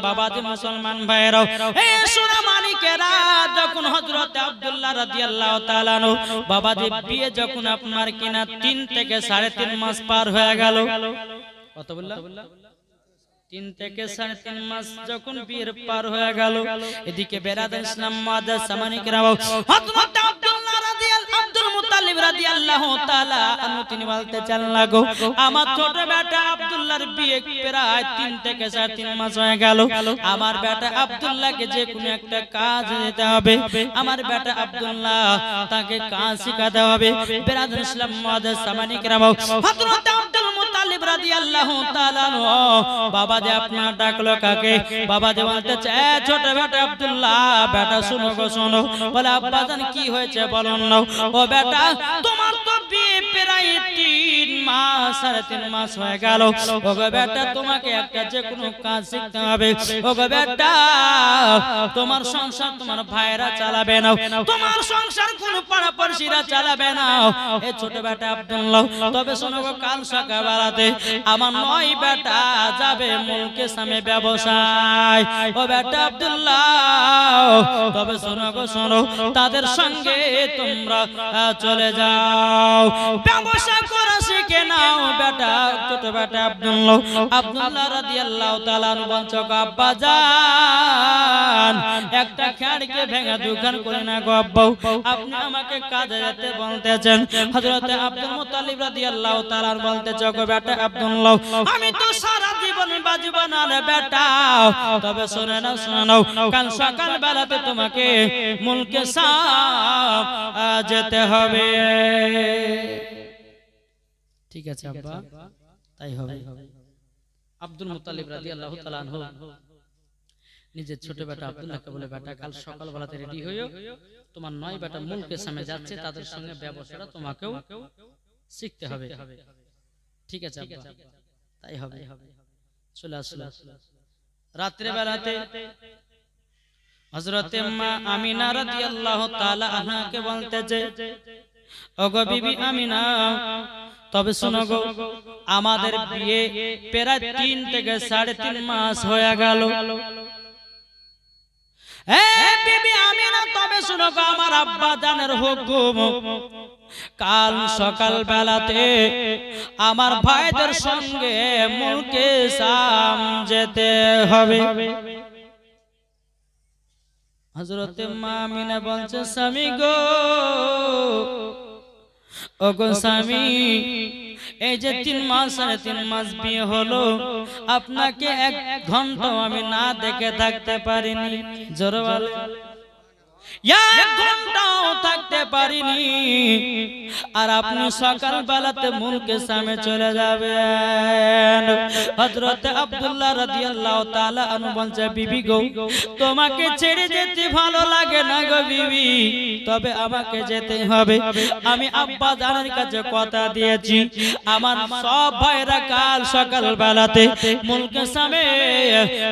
বাবাজি মুসলমান ভাইরাও এই সোনা মানিকেরা যখন হযরত আব্দুল্লাহ রাদিয়াল্লাহু তাআলা আনহু বাবাজি বিয়ে যখন আপনার কিনা 3 থেকে 3.5 মাস পার হয়ে গেল কত বললাম 3 থেকে 3.5 মাস যখন বিয়ের পার হয়ে গেল এদিকে বেরাদার ইসলাম মুআদ্দাস সামানিকেরা হযরত আব্দুল্লাহ আব্দুল মুত্তালিব রাদিয়াল্লাহু তাআলা আনহু তিনি বলতে চান লাগো আমার ছোট বেটা আব্দুল্লাহর বিয়ে প্রায় 3 থেকে 3.5 মাস হয়ে গেল আমার বেটা আব্দুল্লাহকে যে কোনো একটা কাজ দিতে হবে আমার বেটা আব্দুল্লাহ তাকে কাজ শেখাতে হবে বেরাদার ইসলাম মুআদ্দাস সামানিকেরা হযরত আব্দুল মুত্তালিব রাদিয়াল্লাহু তাআলা বাবা যে আপনার ডাকলো কাকে বাবা যে বলতে চায় ছোট বেটা আব্দুল্লাহ বেটা শুনো গো শোনো বলে আব্বা জান কি হয়েছে বলো না ও বেটা তোমার তো বিয়ে প্রায় 3 মাস 3.5 মাস হয়ে গেল ও গো বেটা তোমাকে একটা যে কোনো কাজ শিখতে হবে ও গো বেটা তোমার সংসার তোমার ভাইরা চালাবে না তোমার সংসার কোন পাড়াপড়শিরা চালাবে না এই ছোট বেটা আব্দুল্লাহ তবে শোনো গো কাল সকালবেলাতে আমার 9 বেটা যাবে মুলকে সামে ব্যবসায় ও বেটা আব্দুল্লাহ তবে শোনো গো শোনো তাদের সঙ্গে তোমরা চলে যাও ব্যবসা করা শিখে নাও বেটা ছোট বেটা আব্দুল্লাহ রাদিয়াল্লাহু তাআলা বলছো আব্বা জান একটা খেড়কে ভেঙে দোকান করে না গো আব্বা আপনি আমাকে কাজে যেতে বলতেছেন হযরত আব্দুল মুত্তালিব রাদিয়াল্লাহু তাআলা বলতেছো গো বেটা আব্দুল্লাহ আমি তো সারা জীবন বাজব না রে বেটা তবে শুনে নাও কাল সকাল বেলাতে তোমাকে মুলকে সাম যেতে হবে ঠিক আছে আব্বা তাই হবে আব্দুল মুত্তালিব রাদিয়াল্লাহু তাআলা আনহু নিজের ছোট বেটা আব্দুল্লাহকে বলে বেটা কাল সকাল বেলাতে রেডি হইও তোমার 9 বেটা মুলকে সামনে যাচ্ছে তাদের সঙ্গে ব্যবসাটা তোমাকেও শিখতে হবে ঠিক আছে আব্বা তাই হবে চলে আসলো রাত্রে বেলাতে হযরত মা আমিনা রাদিয়াল্লাহু তাআলা আনহাকে বলতেছে ওগো বিবি আমিনা তবে শোনো গো আমাদের বিয়ে প্রায় 3 থেকে 3.5 মাস হয়ে গেল বিবি আমিনা তবে শোনো গো আমার আব্বা জানের হুকুম কাল সকাল বেলাতে আমার ভাইদের সঙ্গে মুলকে শাম যেতে হবে হযরত মা আমিনা বলছে স্বামী গো ওগো স্বামী এই যে 3 মাস 3.5 মাস বিয়ে হলো আপনাকে 1 ঘন্টা আমি না দেখে থাকতে পারিনি জোরে বল 1 ঘন্টাও থাকতে পারিনি আর আপনি সকাল বেলাতে মুলকে সামনে চলে যাবেন হযরত আব্দুল্লাহ রাদিয়াল্লাহু তাআলা আনহু বলছে বিবি গো তোমাকে ছেড়ে যেতে ভালো লাগে না গো বিবি তবে আমাকে যেতে হবে আমি আব্বা জানের কাছে কথা দিয়েছি আমার সব ভাইরা কাল সকাল বেলাতে মুলকে সামনে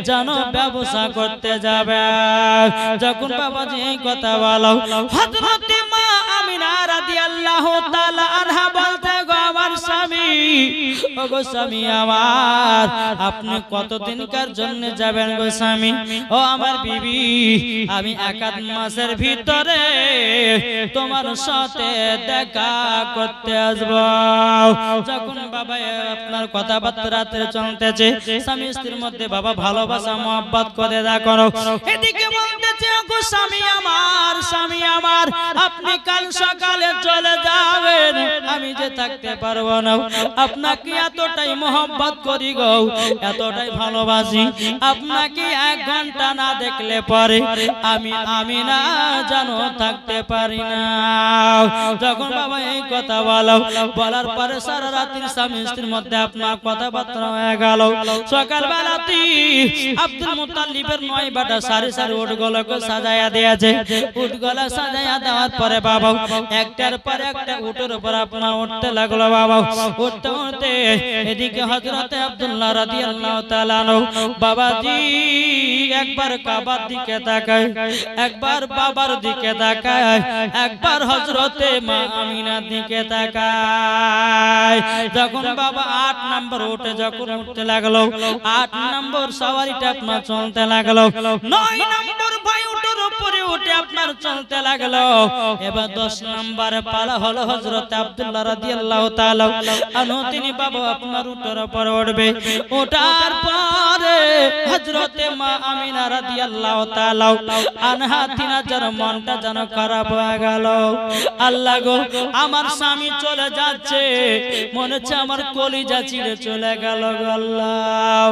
জানো ব্যবসা করতে যাবে যখন বাবাজি এই কথা বলো হযরত মা আমিনা রাদিয়াল্লাহু তাআলা আনহা বলতে গো আমার স্বামী ওগো স্বামী আমার আপনি কতদিনকার জন্য যাবেন গো স্বামী ও আমার বিবি আমি 1 মাসের ভিতরে তোমার সাথে দেখা করতে আসব যখন বাবা আপনার কথাবার্তা রাতে চলতেছে স্বামী স্ত্রীর মধ্যে বাবা ভালোবাসা মহব্বত করে দেখো এদিকে বলতেছে ওগো স্বামী আমার আপনি কাল সকালে চলে যাবেন আমি যে থাকতে পারবো না আপনাকে এতটাই মহব্বত করি গো এতটাই ভালোবাসি আপনাকে 1 ঘন্টা না দেখলে পরে আমি না জানো থাকতে পারি না যখন বাবা এই কথা বলার পরে সারা রাত্রি স্বামী স্ত্রীর মধ্যে আপনার কথাবার্তা হয়ে গেল সকাল বেলাতে আব্দুল মুত্তালিবের 9 বেটা সারি সারি উটগুলোকে সাজায়া দিয়েছে উটগুলো সাজায়া দেওয়ার পরে বাবা একটার পর একটা উটের উপর আপনার উঠতে লাগলো বাবা উঠতে উঠতে এদিকে হযরত আব্দুল্লাহ রাদিয়াল্লাহু তাআলা আনহু বাবাজি একবার কাবার দিকে তাকায়, একবার বাবার দিকে তাকায়, একবার হযরতে মা আমিনার দিকে তাকায়। যখন বাবা 8 নম্বর উঠে যখন উঠতে লাগলো, 8 নম্বর সওয়ারিটা আপনার চলতে লাগলো, 9 নম্বর ভাই উটের উপরে উঠে আপনার চলতে লাগলো। এবার 10 নম্বর পালা হলো হযরত আব্দুল্লাহ রাদিয়াল্লাহু তাআলা আনহু, তিনি বাবা আপনার উটের উপরে উঠবে। ওঠার পরে হযরতে মা আমিনা রাদিয়াল্লাহু তাআলা আনহা তিনার মনটা যেন খারাপ হয়ে গেল। আল্লাহ গো, আমার স্বামী চলে যাচ্ছে, মনে হচ্ছে আমার কলিজা চিরে চলে গেল গো আল্লাহ।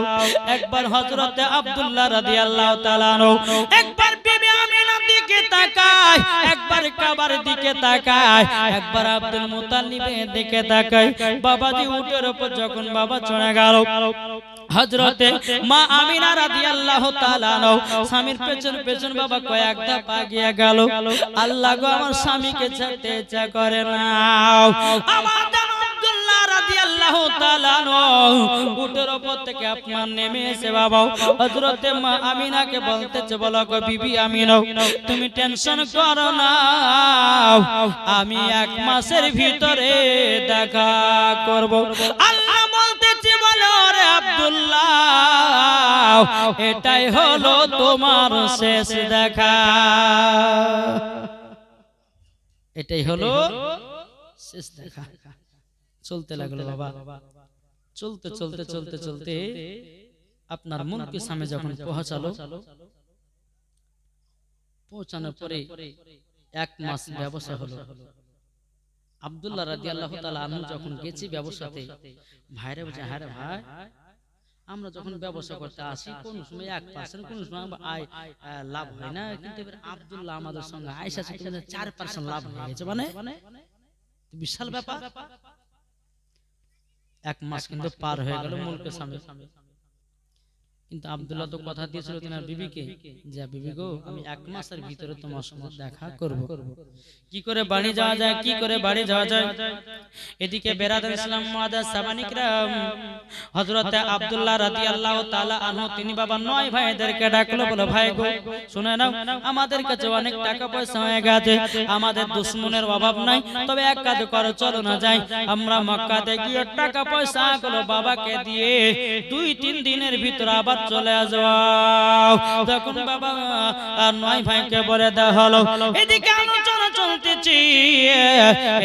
একবার হযরতে আব্দুল্লাহ রাদিয়াল্লাহু তাআলা আনহু একবার বিবি আমিনার দিকে তাকায়, একবার কাবার দিকে তাকায়, একবার আব্দুল মুত্তালিবের দিকে তাকায়। বাবাজি উটের উপর যখন বাবা চড়ে গেল, হযরতে মা আমিনা রাদিয়াল্লাহু তাআলা আনহা স্বামীর পেছন পেছন বাবা কয়েক ধাপ এগিয়ে গেল। আল্লাহ গো, আমার স্বামীকে ছাড়তে ইচ্ছা করে না। আমার আব্দুল্লাহ রাদিয়াল্লাহু তাআলা আনহু উটের উপর থেকে আপনার নেমে এসে বাবা হযরতে মা আমিনাকে বলতেছে, বলো গো বিবি আমিনা, তুমি টেনশন করো না, আমি 1 মাসের ভিতরে দেখা করব। আল্লাহ বলতেছে, বলো রে আব্দুল্লাহ, এটাই হলো তোমার শেষ দেখা, এটাই হলো শেষ দেখা। চলতে লাগলো বাবা, চলতে চলতে চলতে চলতে আপনার মুলকের সামনে যখন পৌঁছানোর পরে 1 মাস ব্যবসা হলো। আব্দুল্লাহ রাদিয়াল্লাহু তাআলা আনহু যখন গেছি ব্যবসাতে, ভাইরা বলছে, হ্যাঁ রে ভাই, আমরা যখন ব্যবসা করতে আসি কোন সময় 1% কোন সময় আয় লাভ হয় না, কিন্তু এবার আব্দুল্লাহ আমাদের সঙ্গে আয়েশা 4% লাভ হয়ে গেছে, মানে বিশাল ব্যাপার। 1 মাস কিন্তু পার হয়ে গেল মুলকের সামনে, কিন্তু আব্দুল্লাহ তো কথা দিয়েছিল তিনার বিবিকে, যে বিবি গো, আমি 1 মাসের ভিতরে তোমার সঙ্গে দেখা করব। কি করে বাড়ি যাওয়া যায়, কি করে বাড়ি যাওয়া যায়? এদিকে বেরাদার ইসলাম মুআজ্জাজ সাবানিকরাম হযরত আব্দুল্লাহ রাদিয়াল্লাহু তাআলা আনহু তিনি বাবা 9 ভাইদেরকে ডাকলো, বলো ভাই গো শুনে নাও, আমাদের কাছে অনেক টাকা পয়সা হয়ে গেছে, আমাদের দুশমনের অভাব নাই, তবে এক কাজ করো, চলো না যাই আমরা মক্কাতে গিয়ে টাকা পয়সা গুলো বাবাকে দিয়ে 2-3 দিনের ভিতর আবার চলে আসবো। তখন বাবা 9 ভাইকে বলে দেওয়া হলো। এদিকে আলোচনা চলতেছে,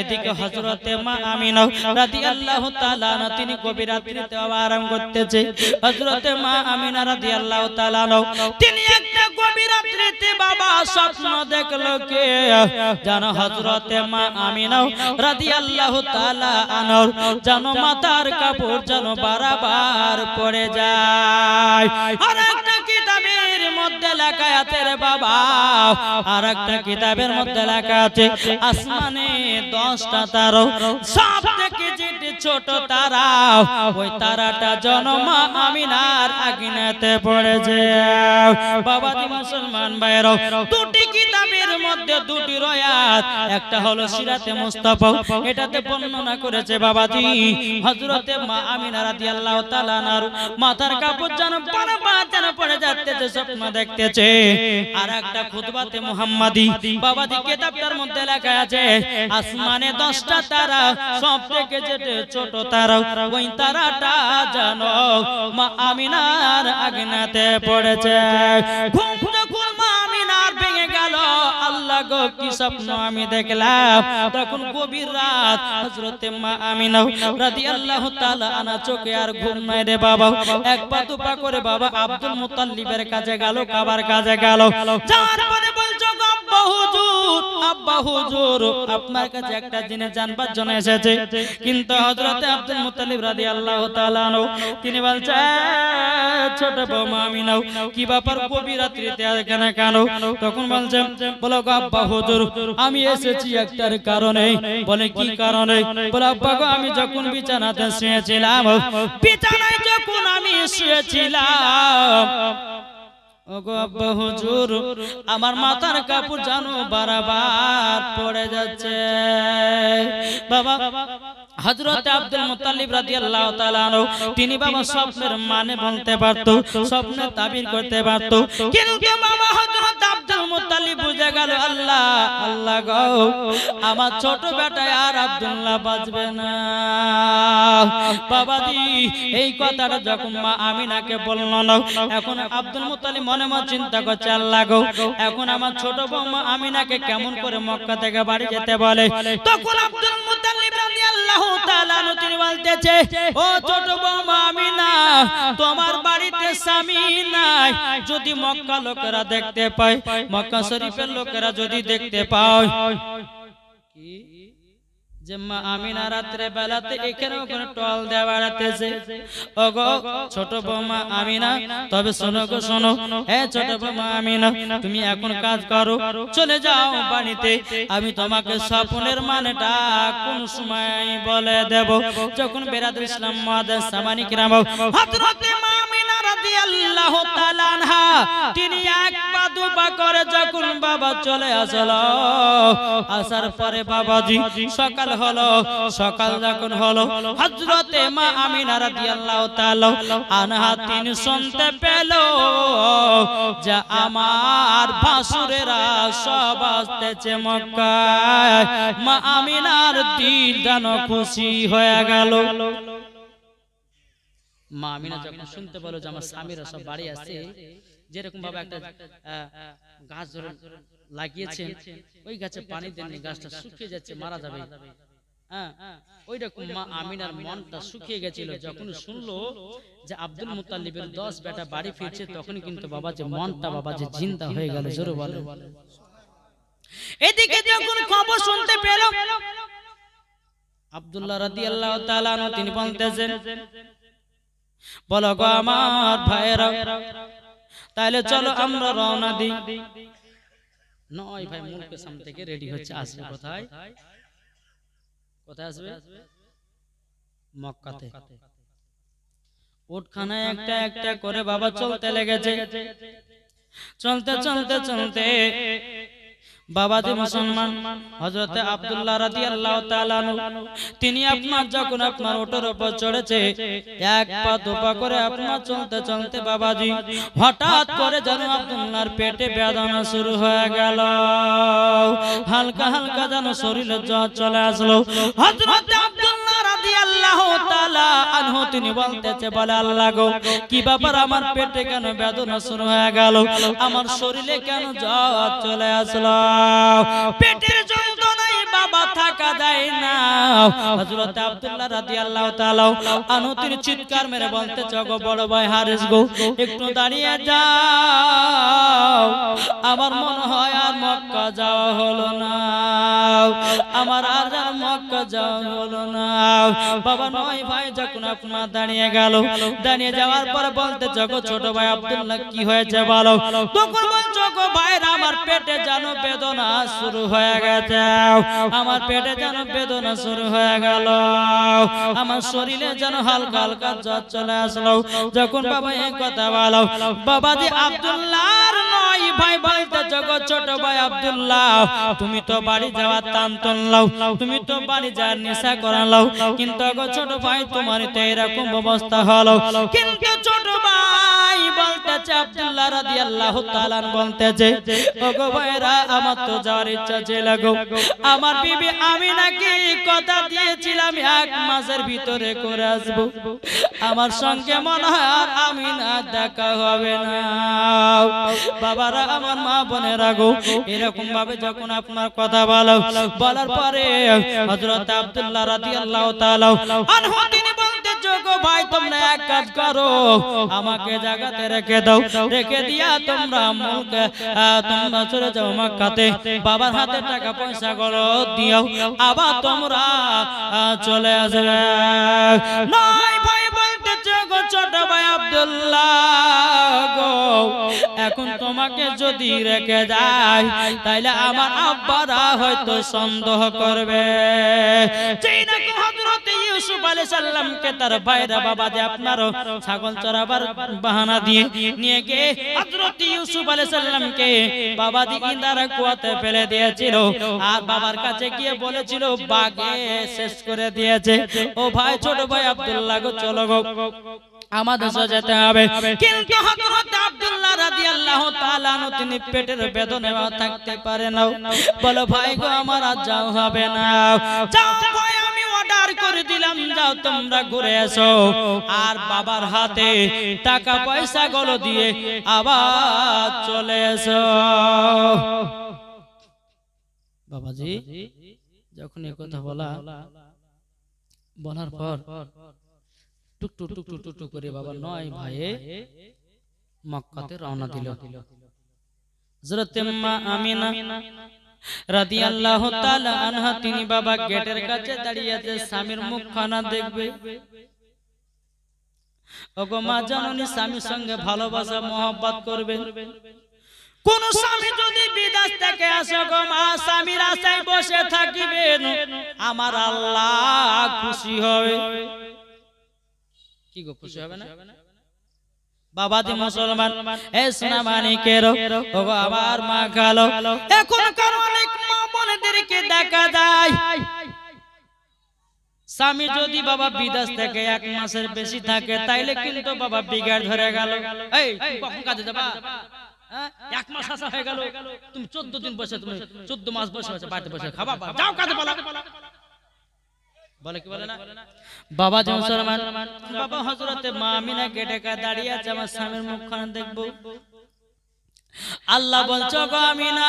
এদিকে হযরতে মা আমিনা রাদিয়াল্লাহু তাআলা আনহা তিনি গভীর রাত্রিতে আরাম করতেছে। হযরতে মা আমিনা রাদিয়াল্লাহু তাআলা আনহা তিনি একটা গভীর রাত্রিতে বাবা স্বপ্ন দেখলো, কে জানো? হযরতে মা আমিনা রাদিয়াল্লাহু তাআলা আনহা জানো মাথার কাপড় জানো বারবার পড়ে যায়। আর একটা কিতাবের মধ্যে লেখা আছে রে বাবা, আর একটা কিতাবের মধ্যে লেখা আছে আসমানে 10টা তারা, সবথেকে যেটি ছোট তারা, ওই তারাটা জন্মা আমিনার আঙিনাতে পড়েছে। বাবাজি মুসলমান ভাইরা, দুটি কিতাবের মধ্যে দুটি রয়াত, একটা হলো সিরাতে মুস্তাফা, এটাতে বর্ণনা করেছে বাবাজি হযরতে মা আমিনা রাদিয়াল্লাহু তাআলা আনহার মাথার কাপড় যেন বারবার যেন পড়ে যাচ্ছে, স্বপ্ন দেখতেছে। আর একটা খুতবাতে মুহাম্মাদি বাবাজি কিতাবটার মধ্যে লেখা আছে আসমানে 10টা তারা, সবথেকে যেটা ছোট তারা, ওই তারাটা জানো মা আমিনার আঙিনাতে পড়েছে। ঘুম যখন মা আমিনার ভেঙে গেল, আল্লাহ গো কি স্বপ্ন আমি দেখলাম। তখন গভীর রাত, হযরতে মা আমিনা রাদিয়াল্লাহু তাআলা আনহা চোখে আর ঘুম নাই রে বাবা, এক পা দুপা করে বাবা আব্দুল মুত্তালিবের কাছে গেল, কাবার কাছে গেল। যাওয়ার পরে বলছো আব্বা হুজুর, আব্বা হুজুর আপনার কাছে একটা জিনিস জানবার জন্য এসেছে। কিন্তু হযরতে আব্দুল মুত্তালিব রাদিয়াল্লাহু তাআলা আনহু তিনি বলছে, ছোট বৌমা আমিনা কি ব্যাপার গভীর রাত্রিতে এখানে কেন? তখন বলছে, বলো আব্বা হুজুর আমি এসেছি একটার কারণে। বলে কি কারণে? বলে আব্বা গো, আমি যখন বিছানাতে শুয়েছিলাম, বিছানায় যখন আমি শুয়েছিলাম, ওগো আব্বা হুজুর আমার মাথার কাপড় জানো বারবার পড়ে যাচ্ছে। বাবা হযরত আব্দুল মুত্তালিব রাদিয়াল্লাহু তাআলা আনহু তিনি বাবা স্বপ্নের মানে বলতে পারত, স্বপ্নে তাবির করতে পারত, কিন্তু বাবা হযরত আব্দুল মুত্তালিব বুঝে গেল আল্লাহ আল্লাহ গো আমার ছোট বেটা আর আব্দুল্লাহ বাঁচবে না। বাবাজি এই কথাটা যখন মা আমিনাকে বলল না, এখন আব্দুল মুত্তালিব মনে মনে চিন্তা করছে আল্লাহ গো এখন আমার ছোট বৌমা আমিনাকে কেমন করে মক্কা থেকে বাড়ি যেতে বলে। তখন আব্দুল মুত্তালিব রাদিয়াল্লাহু তাআলা তিনি বলতেছে ও ছোট বৌমা আমিনা তোমার বাড়িতে স্বামী নাই, যদি মক্কা লোকেরা দেখতে পায়, মক্কা শরীফের লোকেরা যদি দেখতে পায় কি যে মা আমিনা রাত্রে বেলাতে এখানে ওখানে টল দেওয়া বেড়াতেছে, ওগো ছোট বৌমা আমিনা তবে শোনো গো শোনো, ছোট বৌমা আমিনা তুমি এখন কাজ করো, চলে যাও বাড়িতে, আমি তোমাকে স্বপ্নের মানেটা কোন সময় বলে দেব। যখন বেরাদুল ইসলাম মুআদ্দিস সামানি কিরাম হযরত মা আমিনা রাদিয়াল্লাহু তাআলা আনহা তিনি এক পা দুপা করে যখন বাবা চলে আসলো, আসার পরে বাবাজি সকাল হলো, সকাল যখন হলো হযরতে মা আমিনা রাদিয়াল্লাহু তাআলা আনহা তিনি শুনতে পেল যে আমার ভাসুরেরা সব আসতেছে মক্কায়। মা আমিনার দিল যেন খুশি হয়ে গেল। মা আমিনা যখন শুনতে পেল যে আমার স্বামীরা সব বাড়ি আসছে, যেরকম ভাবে একটা গাছ ধরে লাগিয়েছেন ওই গাছে পানি দেননি, গাছটা শুকিয়ে যাচ্ছে মারা যাবে, ওই রকম মা আমিনার মনটা শুকিয়ে গেছিল। যখন শুনলো যে আব্দুল মুত্তালিবের 10 বেটা বাড়ি ফিরছে, তখন কিন্তু বাবা যে মনটা বাবা যে জিন্দা হয়ে গেল, জোরে বলে। এদিকে যখন খবর শুনতে পেল আব্দুল্লাহ রাদিয়াল্লাহু তাআলা আনহু তিনি বলতেছেন বলো গো আমার ভাইরা তাহলে চলো আমরা রওনা দিই। নয় ভাই মুলকের সামনে থেকে রেডি হচ্ছে, আসবে কোথায়? কোথায় আসবে? মক্কাতে। উটখানায় একটা একটা করে বাবা চলতে লেগেছে। চলতে চলতে চলতে বাবাজি মুসলমান হযরত আব্দুল্লাহ রাদিয়াল্লাহু তাআলা তিনি আপনার যখন আপনার ওটের উপর চড়েছে, এক পা দুপা করে আপনার চলতে চলতে বাবাজি হঠাৎ করে যেন আব্দুল্লাহর পেটে বেদনা শুরু হয়ে গেল, হালকা হালকা যেন শরীরে জ্বর চলে আসলো। হযরত আব্দুল্লাহ রাদিয়াল্লাহু তাআলা আনহু তিনি বলতেছে বলে আল্লাহ গো কি ব্যাপার, আমার পেটে কেন বেদনা শুরু হয়ে গেল, আমার শরীরে কেন জ্বর চলে আসলো, পেটের যন্ত্রণায় বাবা থাকা যায় না। হযরত আব্দুল্লাহ রাদিয়াল্লাহু তাআলা আনহু তিনি চিৎকার মেরে বলতেছে গো বড় ভাই হারিস গো একটু দাঁড়িয়ে যাও, আমার মনে হয় আর মক্কা যাওয়া হলো না, আমার আর মক্কা যাওয়া হলো না। বাবা নয় ভাই যখন আপনার দাঁড়িয়ে গেল, দাঁড়িয়ে যাওয়ার পরে বলতেছে গো ছোট ভাই আব্দুল্লাহ কি হয়েছে বলো। তখন বলছো গো ভাইরা আমার পেটে যেন বেদনা শুরু হয়ে গেছে, আমার পেটে যেন বেদনা শুরু হয়ে গেল, আমার শরীরে যেন হালকা হালকা জ্বর চলে আসলো। যখন বাবা এই কথা বলো বাবাজি আব্দুল্লাহর নয় ভাই বলতেছে গো ছোট ভাই আব্দুল্লাহ তুমি তো বাড়ি যাওয়ার টান টানলাও, তুমি তো বাড়ি যাওয়ার নেশা করালাও, কিন্তু গো ছোট ভাই তোমার তো এরকম অবস্থা হলো। কিন্তু ছোট ভাই বলতেছে আব্দুল্লাহ রাদিয়াল্লাহু তাআলা বলতেছে ওগো ভাইরা আমার তো যাওয়ার ইচ্ছা ছিল গো, আমার বিবি আমিনাকে কথা দিয়েছিলাম 1 মাসের ভিতরে করে আসবো, আমার সঙ্গে মনে হয় আর আমিনা দেখা হবে না। বাবারা আমার মা বোনেরা গো এরকম ভাবে যখন আপনার কথা বলো, বলার পরে হযরত আব্দুল্লাহ রাদিয়াল্লাহু তাআলা আনহু তিনি বলতেছে গো ভাই তোমরা এক কাজ করো, আমাকে জায়গাতে রেখে দাও, রেখে দিয়া তোমরা মুলকে তোমরা চলে যাও মক্কাতে, বাবার হাতে টাকা পয়সা গুলো দিও, আবার তোমরা চলে আসবে। নয় ভাই বলতেছে গো ছোট ভাই আব্দুল্লাহ গো এখন তোমাকে যদি রেখে যায় তাইলে আমার আব্বারা হয়তো সন্দেহ করবে, যেই না হযরত ইউসুফ ইউসুফ আলাইহিস সালামকে তার ভাইরা বাবা যে আপনারও ছাগল চরাবার বাহানা দিয়ে নিয়ে গিয়ে হযরত ইউসুফ আলাইহিস সালামকে বাবা দি ইন্দারা কুয়াতে ফেলে দিয়েছিল আর বাবার কাছে গিয়ে বলেছিল বাগে শেষ করে দিয়েছে। ও ভাই ছোট ভাই আব্দুল্লাহ গো চলো গো আমাদের যেতে হবে। কিন্তু হযরত আব্দুল্লাহ রাদিয়াল্লাহু তাআলা আনহু তিনি পেটের বেদনায় থাকতে পারে না। বলো ভাই গো আমার আজ যাও হবে না, যাও ভাই আমি অর্ডার করে দিলাম যাও তোমরা ঘুরে এসো। আর বাবার হাতে টাকা পয়সা গুলো দিয়ে আবার চলে এসো। বাবাজি যখন এই কথা বলার পর টুক টুক টুক টুক টুক করে বাবা নয় ভাইয়ে মক্কাতে রওনা দিল। হযরত মা আমিনা রাদিয়াল্লাহু তাআলা আনহা তিনি বাবা গেটের কাছে দাঁড়িয়ে আছে, স্বামীর মুখখানা দেখবে। ওগো মা জননী স্বামীর সঙ্গে ভালোবাসা মহব্বত করবে। কোন স্বামী যদি বিদেশ থেকে আসে গো মা স্বামীর আশায় বসে থাকিবেন, আমার আল্লাহ খুশি হবে। কি গো খুশি হবে না? বাবাজি মুসলমান এ সোনা মানিকের ওগো আমার মা গালো এখনকার অনেক মা বোনদেরকে দেখা যায় স্বামী যদি বাবা বিদেশ থেকে 1 মাসের বেশি থাকে তাইলে কিন্তু বাবা বিগাড় ধরে গেল। এই তুমি কখন কাজে যাবা? 1 মাস আসা হয়ে গেল, তুমি 14 দিন বসে, তুমি 14 মাস বসে আছে বাড়িতে বসে খাবা, যাও কাজে বলো বলে কি বলে না? বাবা মুসলমান বাবা হযরতে মা আমিনা গেটে কা দাঁড়িয়ে আছে, আমার স্বামীর মুখখানা দেখবো। আল্লাহ বলছো গো আমিনা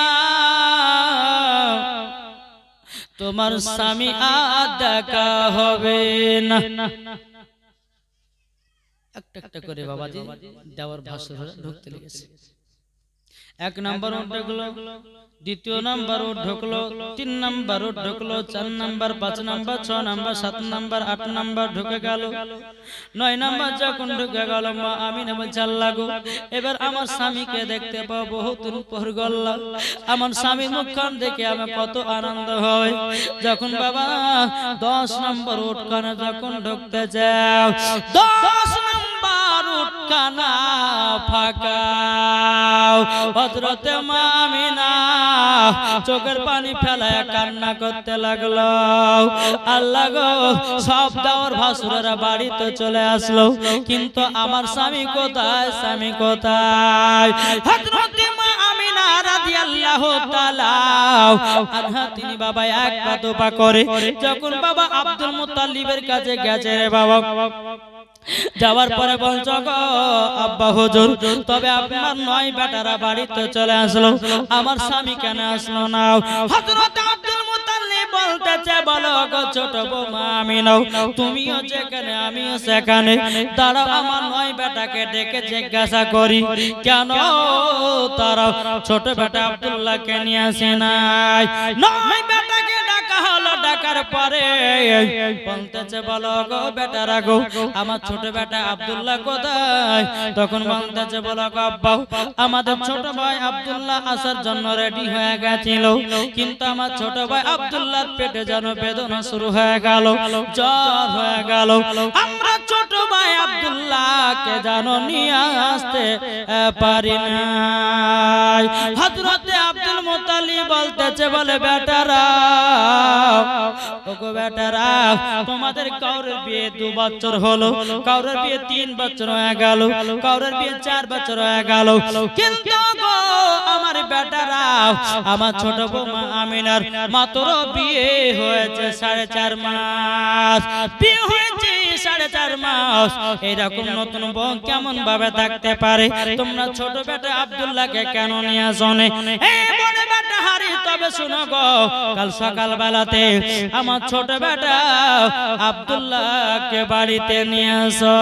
তোমার স্বামী আর দেখা হবে না। একটা একটা করে বাবাজি দেওয়ার ভাষ্য ঢুকতে লেগেছে। 1 নাম্বার ঢুকলো, 2 নাম্বার ঢুকলো, 3 নাম্বার ঢুকলো, 4 number, 5 number, 6 number, 7 number, 8 number ঢুকে গেল। 9 নাম্বার যখন ঢুকে গেল মা আমিনা বলছে আল্লাহ গো এবার আমার স্বামীকে দেখতে পাবো, বহুদিন পর গল্লা আমার স্বামীর মুখখান দেখে আমার কত আনন্দ হয়। যখন বাবা 10 নাম্বার উঠখানা যখন ঢুকতে যাও, 10 নাম্বার উঠখানা ফাঁকা। হযরতে মা আমিনা চোখের পানি ফেলায় কান্না করতে লাগলো। আল্লাহ গো সব দেওয়ার ভাসুরেরা বাড়িতে চলে আসলো, কিন্তু আমার স্বামী কোথায়? স্বামী কোথায়? হযরতে মা আমিনা রাদিয়াল্লাহু তাআলা আনহা তিনি বাবা এক পা দুপা করে যখন বাবা আব্দুল মুত্তালিবের কাছে গেছে রে বাবা, যাওয়ার পরে বলছো গো আব্বা হুজুর তবে আপনার 9 বেটারা বাড়িতে চলে আসলো, আমার স্বামী কেন আসলো না? হযরত আব্দুল মুত্তালিব বলতেছে বলো গো ছোট বৌমা আমিনা তুমিও যেখানে আমিও সেখানে, দাঁড়াও আমার 9 বেটাকে ডেকে জিজ্ঞাসা করি কেন তারা ছোট বেটা আব্দুল্লাহকে নিয়ে আসে নাই। 9 বেটাকে ডাকা হলো, ডাকার পরে বলতেছে বলো গো বেটারা গো আমার ছোট বেটা আব্দুল্লাহ কোথায়? তখন বলতেছে বলো গো আব্বা আমাদের ছোট ভাই আব্দুল্লাহ আসার জন্য রেডি হয়ে গেছিল, কিন্তু আমার ছোট ভাই আব্দুল্লাহর পেটে যেন বেদনা শুরু হয়ে গেল, জ্বর হয়ে গেল, আমরা ছোট ভাই আব্দুল্লাহকে যেন নিয়ে আসতে পারি না। হযরতে আব্দুল মুত্তালিব বলতেছে বলে বেটারা ওগো বেটারা তোমাদের কাউরের বিয়ে 2 বছর হলো, কাউরের বিয়ে 3 বছর হয়ে গেল, কাউরের বিয়ে 4 বছর হয়ে গেল, কিন্তু গো আমার বেটারা আমার ছোট বৌমা আমিনার মাত্র বিয়ে হয়েছে 4.5 মাস, বিয়ে হয়েছে 4.5 মাস। এরকম নতুন বউ কেমন ভাবে থাকতে পারে? তোমরা ছোট বেটা আব্দুল্লাহকে কেন নিয়ে আসো না? এই বড় বেটা হারি তবে শুনো গো কাল সকাল বেলাতে আমার ছোট বেটা আব্দুল্লাহকে বাড়িতে নিয়ে আসো।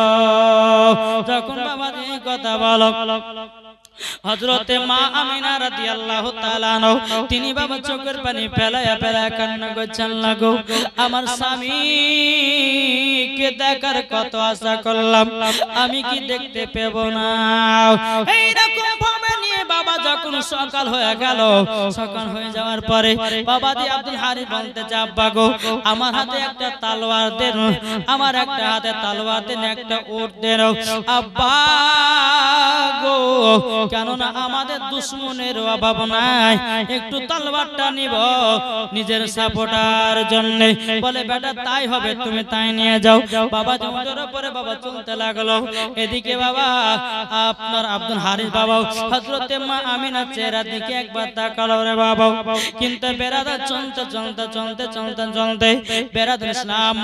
যখন বাবা এই কথা বলো হযরতে মা আমিনা রাদিয়াল্লাহু তাআলা আনহা তিনি বাবা চোখের পানি ফেলায়া ফেলায়া কান্না করছেন লাগো আমার স্বামীকে দেখার কত আশা করলাম, আমি কি দেখতে পেব না? এই রকম ভাবে নিয়ে বাবা যখন যখন সকাল হয়ে গেল, সকাল হয়ে যাওয়ার পরে বাবাজি আব্দুল হারিস বলতে যা আব্বা গো, আমার হাতে একটা তলোয়ার দেন, আমার একটা হাতে তলোয়ার দেন, একটা উট দেন আব্বা গো, কেননা আমাদের দুশমনের অভাব নাই, একটু তলোয়ারটা নিব নিজের সাপোর্টার জন্য। বলে বেটা তাই হবে, তুমি তাই নিয়ে যাও। বাবা জমির উপরে বাবা চলতে লাগলো। এদিকে বাবা আপনার আব্দুল হারিস বাবা হযরতে মা আমিনার চেহারা দিকে একবার তাকালো রে বাবা। কিন্তু বেরাদা চলতে চলতে চলতে চলতে চলতে বেরাদুল ইসলাম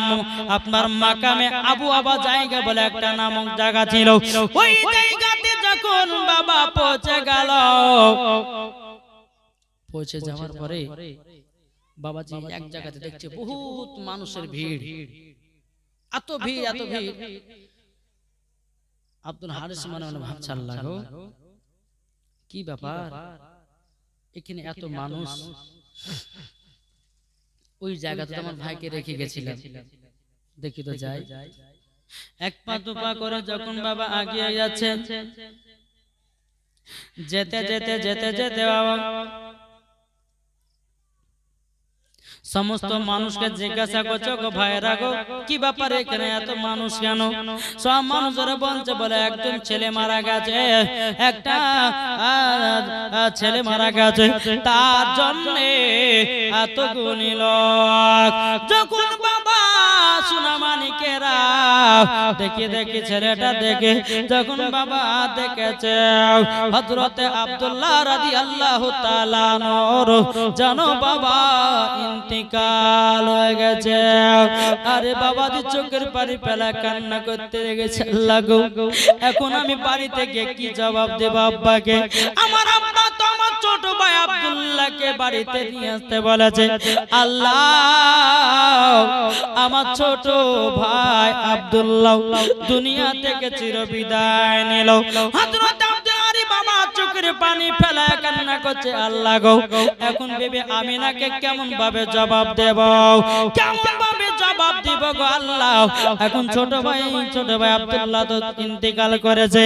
আপনার মাকামে আবু আবা জায়গা বলে একটা নামক জায়গা ছিল, ওই জায়গাতে যখন বাবা পৌঁছে গেল, পৌঁছে যাওয়ার পরে বাবাজি এক জায়গাতে দেখছে বহুত মানুষের ভিড়, এত ভিড় এত ভিড়। আব্দুল হারিস মনে মনে ভাবছে আল্লাহ গো কি ব্যাপার, এখানে এত মানুষ, ওই জায়গাতে আমার ভাইকে রেখে গেছিলাম, দেখি তো যাই। এক পা দু পা করে যখন বাবা এগিয়ে যাচ্ছে, যেতে যেতে যেতে যেতে বাবা সমস্ত মানুষকে জিজ্ঞাসা করছো গো ভাইরা গো কি ব্যাপার, এখানে এত মানুষ কেন? সব মানুষরা বলছে বলে একজন ছেলে মারা গেছে, একটা ছেলে মারা গেছে, তার জন্য এত গুণী লোক। যখন বাবা সুনামানিকেরা দেখি দেখি ছেলেটা দেখে, যখন বাবা দেখেছে হযরতে আব্দুল্লাহ রাদিয়াল্লাহু তাআলা আনহু জানো বাবা ইন্তিকাল হয়ে গেছে। আরে বাবাজি চোখের পানি ফেলা কান্না করতে গেছে, আল্লাহ গো এখন আমি বাড়িতে গিয়ে কি জবাব দেব আব্বাকে? আমার আব্বা তো আমার ছোট ভাই আব্দুল্লাহকে বাড়িতে নিয়ে আসতে বলেছে। আল্লাহ আমার ছোট ভাই আব্দুল্লাহ দুনিয়া থেকে চিরবিদায় নিল। হযরত আব্দুল হারিস বাবা চোখের পানি ফেলা কান্না করছে, আল্লাহ গো এখন বেবি আমিনাকে কেমন ভাবে জবাব দেব, কেমন ভাবে জবাব দিব গো আল্লাহ? এখন ছোট ভাই আব্দুল্লাহ তো ইন্তিকাল করেছে,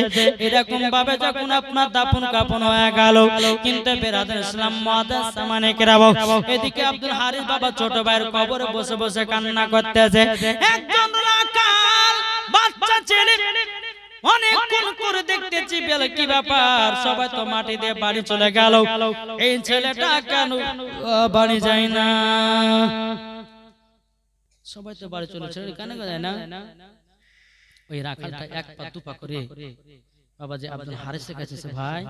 এরকম ভাবে যখন আপনার দাফন কাফন হয়ে গেল, কিন্তু বেরাদার ইসলাম মুআদ্দাস সামানিকেরাও এদিকে আব্দুল হারিস বাবা ছোট ভাইয়ের কবরে বসে বসে কান্না করতেছে। একজন রাখাল বাচ্চা ছেলে অনেকক্ষণ করে দেখতেছি বেলা কি ব্যাপার, সবাই তো মাটি দিয়ে বাড়ি চলে গেল, এই ছেলেটা কেন বাড়ি যায় না? সবাই তো বাড়ি চলে কেন যায় না? ওই রাখালটা এক পা দু পা করে বাবা যে আব্দুল হারিসের কাছে, ভাই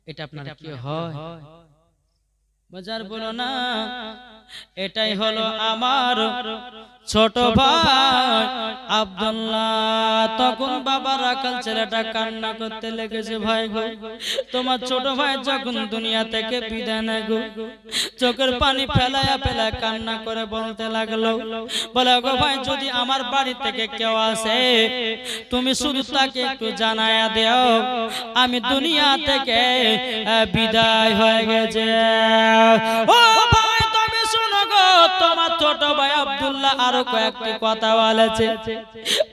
এটা আপনার কি হয়? বাজার বলো না, এটাই হলো আমার ছোট ভাই আব্দুল্লাহ। তখন বাবা রাখাল ছেলেটা কান্না করতে লেগেছে, ভাই গো তোমার ছোট ভাই যখন দুনিয়া থেকে বিদায় নেয় গো, চোখের পানি ফেলায়া ফেলা কান্না করে বলতে লাগলো, বলে গো ভাই যদি আমার বাড়ি থেকে কেউ আসে তুমি শুধু তাকে একটু জানায়া দেও আমি দুনিয়া থেকে বিদায় হয়ে গেছে। ও ভাই তুমি শুনো গো, তোমার ছোট ভাই আব্দুল্লাহ আরো কয়েকটি কথা বলেছে।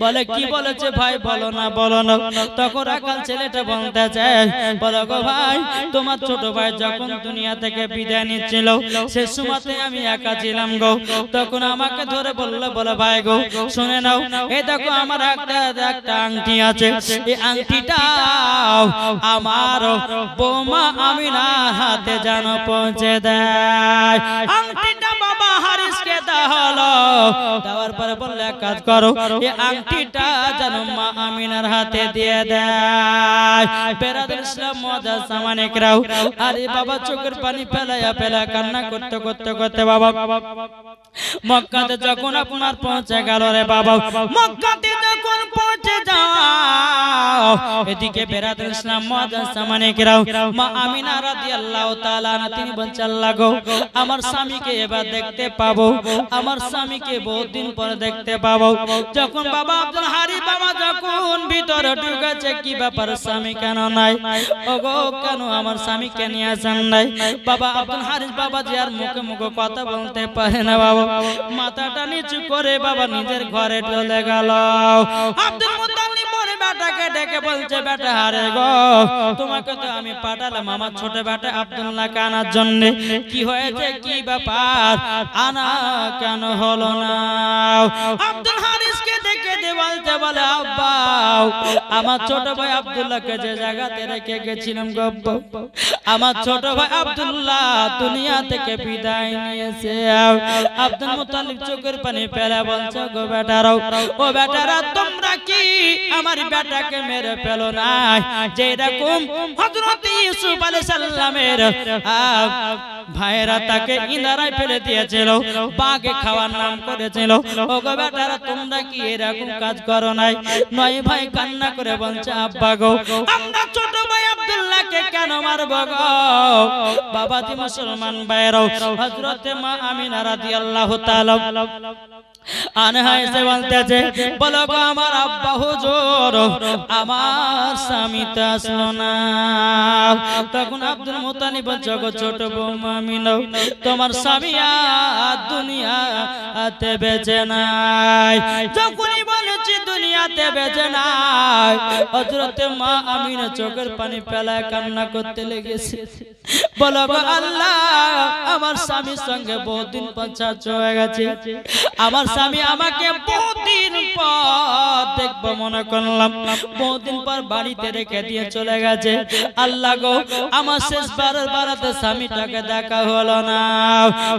বলে কি বলেছে ভাই বলো না বলো না। তখন রাখাল ছেলেটা বলতে চায়, বলো গো ভাই তোমার ছোট ভাই যখন দুনিয়া থেকে বিদায় নিচ্ছিল সে সময়তে আমি একা ছিলাম গো, তখন আমাকে ধরে বললো, বলো ভাই গো শুনে নাও, এই দেখো আমার একটা আংটি আছে, এই আংটিটা আমার বৌমা আমিনার হাতে যেন পৌঁছে দেয়। আংটিটা বাবা হারিসকে দেওয়া হলো, দেওয়ার পরে বললে এক কাজ করো, এই আংটিটা যেন মা আমিনার হাতে দিয়ে দেয়। বেরাদার ইসলাম মুআদ্দাস সামানিকরাও আরে বাবা চোখের পানি ফেলায়া ফেলা কান্না করতে করতে করতে বাবা মক্কাতে যখন আপনার পৌঁছে গেল রে বাবা, মক্কাতে যখন পৌঁছে যাও এদিকে বেরাদার ইসলাম মুআদ্দাস সামানিকরাও মা আমিনা রাদিয়াল্লাহু তাআলা আনহা তিনি বলছেন, আল্লাহ গো আমার স্বামীকে এবার দেখতে পাবো, আমার স্বামীকে বহুদিন পরে দেখতে পাবো। যখন বাবা আব্দুল হারিস বাবা যখন ভিতরে ঢুকেছে, কি ব্যাপার স্বামী কেন নাই? ওগো কেন আমার স্বামীকে নিয়ে আসেন নাই? বাবা আব্দুল হারিস বাবা যে আর মুখে মুখে কথা বলতে পারে না বাবা, মাথাটা নিচু করে বাবা নিজের ঘরে চলে গেল। আব্দুল মুত্তালিব বলে বেটাকে ডেকে বলছে, বেটা হারে গো, তোমাকে তো আমি পাঠালাম আমার ছোট বেটা আব্দুল্লাহকে আনার জন্য, কি হয়েছে, কি ব্যাপার, আনা কেন হলো না? আব্দুল হারিসকে দেখে বলতে বলে, আব্বা আমার ছোট ভাই আব্দুল্লাহকে যে জায়গাতে রেখে গেছিলাম গো, আমার ছোট ভাই আব্দুল্লাহ দুনিয়া থেকে বিদায় নিয়েছে। আব্দুল মুত্তালিব চোখের পানি ফেলে বলছে, গো বেটারাও, ও বেটারা তোমরা কি আমার বেটাকে মেরে ফেলো না, যেরকম হযরত ইউসুফ আলাইহিস সালামের ভাইরা তাকে ইনারায় ফেলে দিয়েছিল, বাঘে খাওয়ার নাম করেছিল। ও গো বেটারা তোমরা কি এরকম কাজ করো নাই? নয় ভাই কান্না করে বলছে, আব্বা গো আমরা ছোট ভাই আব্দুল্লাহকে কেন মারব গো? বাবাজি মুসলমান ভাইরাও, হযরত মা আমিনা রাদিয়াল্লাহু তাআলা আনহা এসে বলতেছে, বলো গো আমার আব্বা হুজুর, আমার স্বামী তো আসলো না। তখন আব্দুল মুত্তালিব বলছে, গো ছোট বৌমা আমিনা, তোমার স্বামী আর দুনিয়াতে বেঁচে নাই। যখনই বলেছি দুনিয়াতে বেঁচে নাই, হযরত মা আমিনা চোখের পানি ফেলায় কান্না করতে লেগেছে। বলো গো আল্লাহ, আমার স্বামীর সঙ্গে বহুদিন পঞ্চায়েত হয়ে গেছে, আমার স্বামী আমাকে বহুদিন পর দেখবো মনে করলাম, বহুদিন পর বাড়িতে রেখে দিয়ে চলে গেছে। আল্লাহ গো আমার শেষবারের বারাতে স্বামীটাকে দেখা হলো না।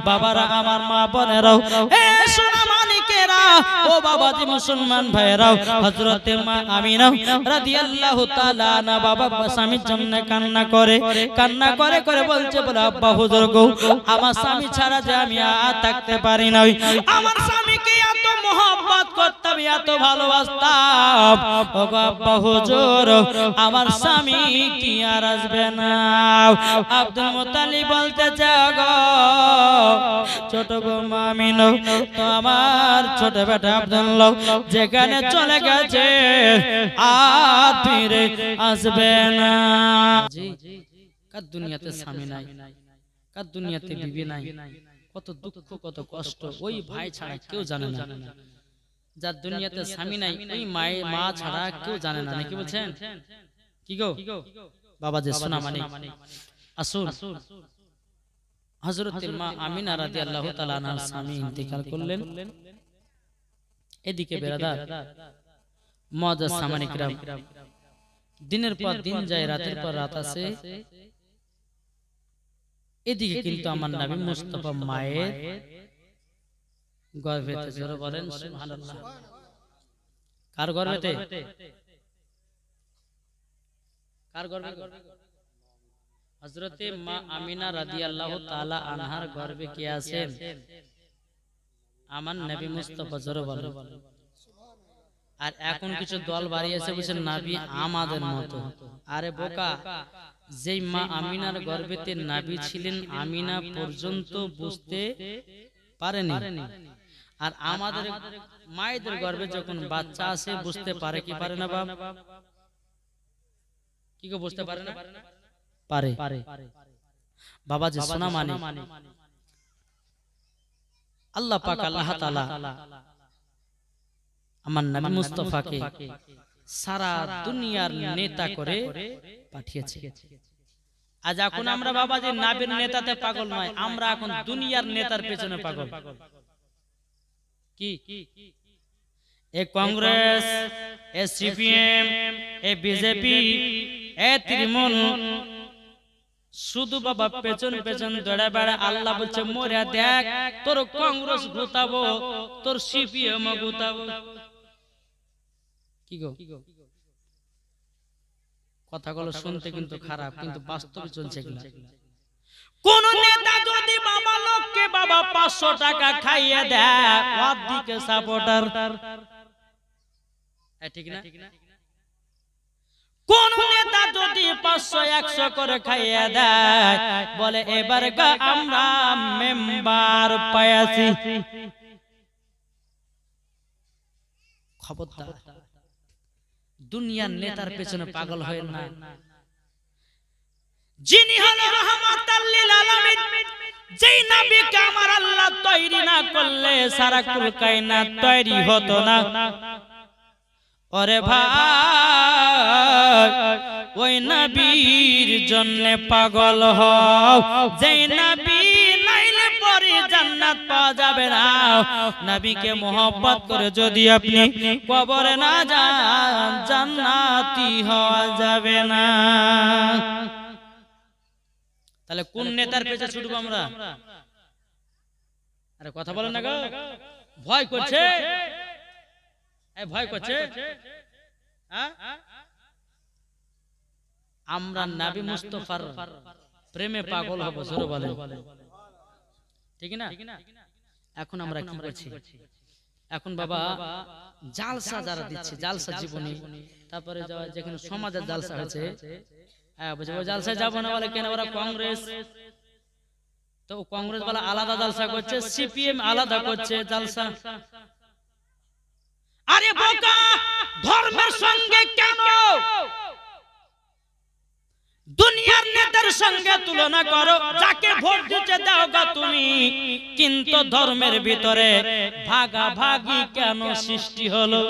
বাবারা, আমার মা বোনেরাও, এ সোনা মানিকেরা, ও বাবাজি মুসলমান ভাইরাও, হযরত মা আমিনা রাদিয়াল্লাহু তাআলা আনহা বাবা স্বামীর জন্য কান্না করে বলছে, বলে আব্বা হুজুর গো আমার স্বামী ছাড়া যে আমি আর থাকতে পারি না, আমার স্বামীকে এত মহব্বত করতাম, এত ভালোবাসতাম, ও গো আব্বা হুজুর আমার স্বামী কি আর আসবে না? আব্দুল মুত্তালিব বলতেছে, গো ছোট বৌমা আমিনা, তো আমার ছোট বেটা আব্দুল্লাহ যেখানে চলে গেছে আর ফিরে আসবে না। কার দুনিয়াতে স্বামী নাই, কার দুনিয়াতে বিবি নাই, কত দুঃখ কত কষ্ট ওই ভাই ছাড়া কেউ জানে না। যার দুনিয়াতে স্বামী নাই ওই মা ছাড়া কেউ জানে না, নাকি বলছেন? কি গো বাবা যে সোনা মানে, আসুন হযরত মা আমিনা রাদিয়াল্লাহু তাআলা আনহার স্বামী ইন্তেকাল করলেন। এদিকে বেরাদার মুআজ্জাজ সামানি কিরাম, দিনের পর দিন যায়, রাতের পর রাত আসে, এদিকে কিন্তু আমার নবী মুস্তাফা মায়ের গর্ভেতে, জোরে বলেন সুবহানাল্লাহ। কার গর্ভেতে? কার গর্ভে? হযরতে মা আমিনা রাদিয়াল্লাহু তাআলা আনহার গর্ভে কে আছেন? আমার নবী মুস্তাফা, জোরে বলেন। আর এখন কিছু দল বাড়িয়েছে বলছেন নবী আমাদের মতো। আরে বোকা, যেই মা আমিনার গর্ভেতে নবী ছিলেন আমিনা পর্যন্ত বুঝতে পারেনি, আর আমাদের মায়েদের গর্ভে যখন বাচ্চা আসে বুঝতে পারে কি পারে না? বাপ কি গো বুঝতে পারে না? পারে। বাবা যে সোনা মানে, আল্লাহ পাক আল্লাহ তাআলা আমার নবী মুস্তাফাকে সারা দুনিয়ার নেতা করে পাঠিয়েছে। আজ এখন আমরা বাবা যে নবীর নেতাতে পাগল নয়, আমরা এখন দুনিয়ার নেতার পেছনে পাগল। কি এ কংগ্রেস, এ সিপিএম, এ বিজেপি, এ তৃণমূল, শুধু বাবা পেছন পেছন দৌড়ে বেড়া। আল্লাহ বলছে মরে দেখ, তোর কংগ্রেস গুতাবো, তোর সিপিএম গুতাবো। কি গো কথাগুলো শুনতে কিন্তু খারাপ, কিন্তু বাস্তবে চলছে এগুলো। কোন নেতা যদি বাবা লোককে বাবা 500 টাকা খাইয়ে দেয়, ওর দিকে সাপোর্টার, ঠিক না? কোন নেতা যদি 500-100 করে খাইয়ে দেয়, বলে এবার আমরা মেম্বার পাইছি। খবরদার দুনিয়ার নেতার পেছনে পাগল হয় না। যিনি হলো রাহমাতাল লিল আলামিন, যেই নবীকে আমার আল্লাহ তৈরি না করলে সারা কুল কায়নাত তৈরি হতো না। ওরে ভাই ওই নবীর জন্য পাগল হও, যেই নবী নাইলে পরে জান্নাত পাওয়া যাবে না। নবীকে মোহব্বত করে যদি আপনি কবরে না যান, জান্নাতি হওয়া যাবে না। তাহলে কোন নেতার পেছনে ছুটবো আমরা? আরে কথা বলেন না গো, ভয় করছে, ভয় করছে। আমরা নবী মুস্তাফার প্রেমে পাগল হব, জোরে বলেন ঠিক না? এখন আমরা কি করছি? এখন বাবা জালসা যারা দিচ্ছে, জালসা জীবনী, তারপরে যেখানে সমাজের জালসা হয়েছে, জালসায় যাবো না বলে কেন? ওরা কংগ্রেস, তো কংগ্রেস বলা আলাদা জালসা করছে, সিপিএম আলাদা করছে জালসা। আরে বোকা, ধর্মের সঙ্গে কেন দুনিয়ার নেতার সঙ্গে তুলনা করো? যাকে ভোট দিতে দাও গা তুমি, কিন্তু ধর্মের ভিতরে ভাগাভাগি কেন সৃষ্টি হলো?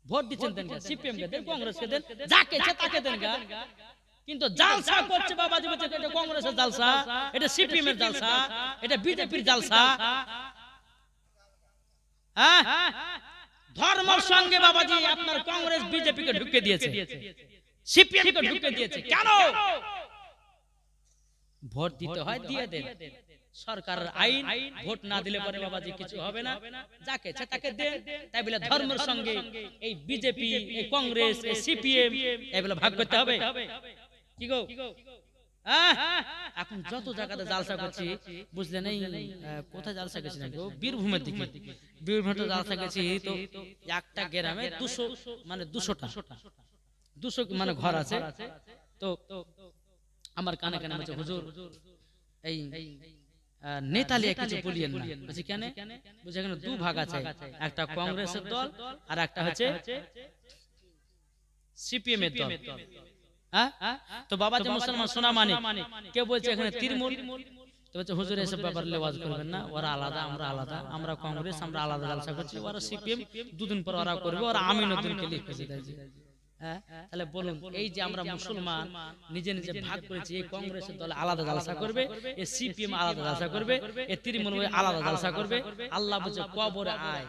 ভোট দিচ্ছেন দেন গা, সিপিএম কে দেন, কংগ্রেস কে দেন, যাকে ইচ্ছা তাকে দেন গা, কিন্তু জালসা করছে বাবাজি বলছে এটা কংগ্রেসের জালসা, এটা সিপিএম এর জালসা, এটা বিজেপির জালসা। হ্যাঁ, ধর্মের সঙ্গে বাবাজি আপনার কংগ্রেস বিজেপি কে ঢুকে দিয়েছে, সিপিএম কে ঢুকে দিয়েছে। কেন? ভোট দিতে হয় দিয়ে দেন, সরকারের আইন, ভোট না দিলে পরে বাবাজি কিছু হবে না, যাকে ইচ্ছা তাকে দেন। তাই বলে ধর্মের সঙ্গে এই বিজেপি, এই কংগ্রেস, এই সিপিএম এগুলো ভাগ করতে হবে কি গো? এখন যত জায়গাতে জালসা করছি বুঝলেন, এই কোথায় জালসা গেছি না গো, বীরভূমের দিকে, বীরভূমে জালসা গেছি, তো একটা গ্রামে 200 মানে 200 মানে ঘর আছে। তো আমার কানে কানে বলছে হুজুর এই নেতালিয়া কিছু বলিয়েন না। বলছি কেন? বুঝে এখানে দু ভাগ আছে, একটা কংগ্রেসের দল আর একটা হচ্ছে সিপিএম এর দল। তো বাবা যে মুসলমান সোনা মানে কেউ বলছে এখানে তৃণমূল, তো বলছে হুজুর এসব ব্যাপারে লেওয়াজ করবেন না, ওরা আলাদা আমরা আলাদা, আমরা কংগ্রেস আমরা আলাদা জালসা করছি, ওরা সিপিএম দুদিন পর ওরা করবে, ওরা আমিনুদ্দিনকে লিখে দিয়েছে। তাহলে বলুন, এই যে আমরা মুসলমান নিজে নিজে ভাগ করেছি, এই কংগ্রেসের দল আলাদা জালসা করবে, এই সিপিএম আলাদা জালসা করবে, এই তৃণমূল আলাদা জালসা করবে। আল্লাহ বলছে কবরে আয়,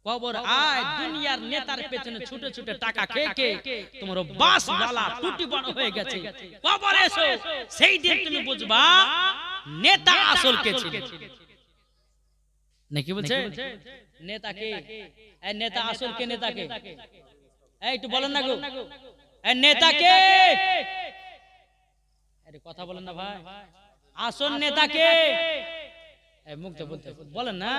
কবর আয়, দুনিয়ার নেতার পেছনে ছুটে ছুটে টাকা খেয়ে খেয়ে তোমার বাস বালা টুটি বড় হয়ে গেছে, কবরে এসো, সেই দিন তুমি বুঝবা নেতা আসল কে ছিল। নাকি বলছে নেতাকে, এই নেতা আসল কে? নেতাকে এই একটু বলেন না গো, এই নেতাকে, আরে কথা বলেন না ভাই, আসল নেতাকে এই মুখে বলতে বলেন না।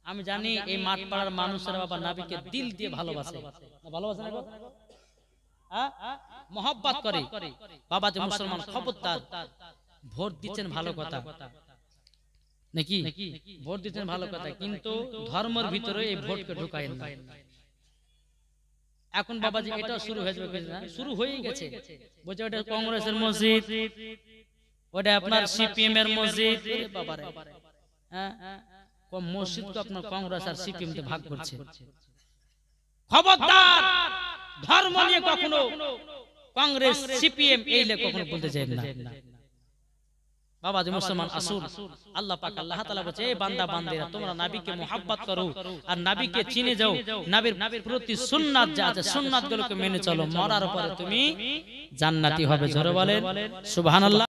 আমি জানি এই মাঠ পাড়ার মানুষেরা বাবা নবীকে দিল দিয়ে ভালোবাসে, ভালোবাসে না গো? মহব্বত করে বাবা যে মুসলমান। খবরদার, ভোট দিচ্ছেন ভালো কথা নাকি, ভোট দিচ্ছেন ভালো কথা, কিন্তু ধর্মের ভিতরে এই ভোটকে ঢুকায় না। এখন বাবাজি এটা শুরু হয়ে যাবে না? শুরু হয়ে গেছে। বলছে ওটা কংগ্রেসের মসজিদ, ওটা আপনার সিপিএম এর মসজিদ। বাবারে, হ্যাঁ, মসজিদ তো আপনার কংগ্রেস আর সিপিএম তে ভাগ করছে। খবরদার, ধর্ম নিয়ে কখনো কংগ্রেস সিপিএম এই লে কখনো বলতে চাই না। বাবা যে মুসলমান আসুন, আল্লাহ পাক আল্লাহ তাআলা বলেছে এই বান্দা বান্দিরা তোমরা নবীকে মুহাব্বত করো আর নবীকে চিনে যাও, নবীর প্রতি সুন্নাত যা আছে সুন্নাতগুলোকে মেনে চলো, মরার পরে তুমি জান্নাতি হবে। জোরে বলেন সুবহানাল্লাহ।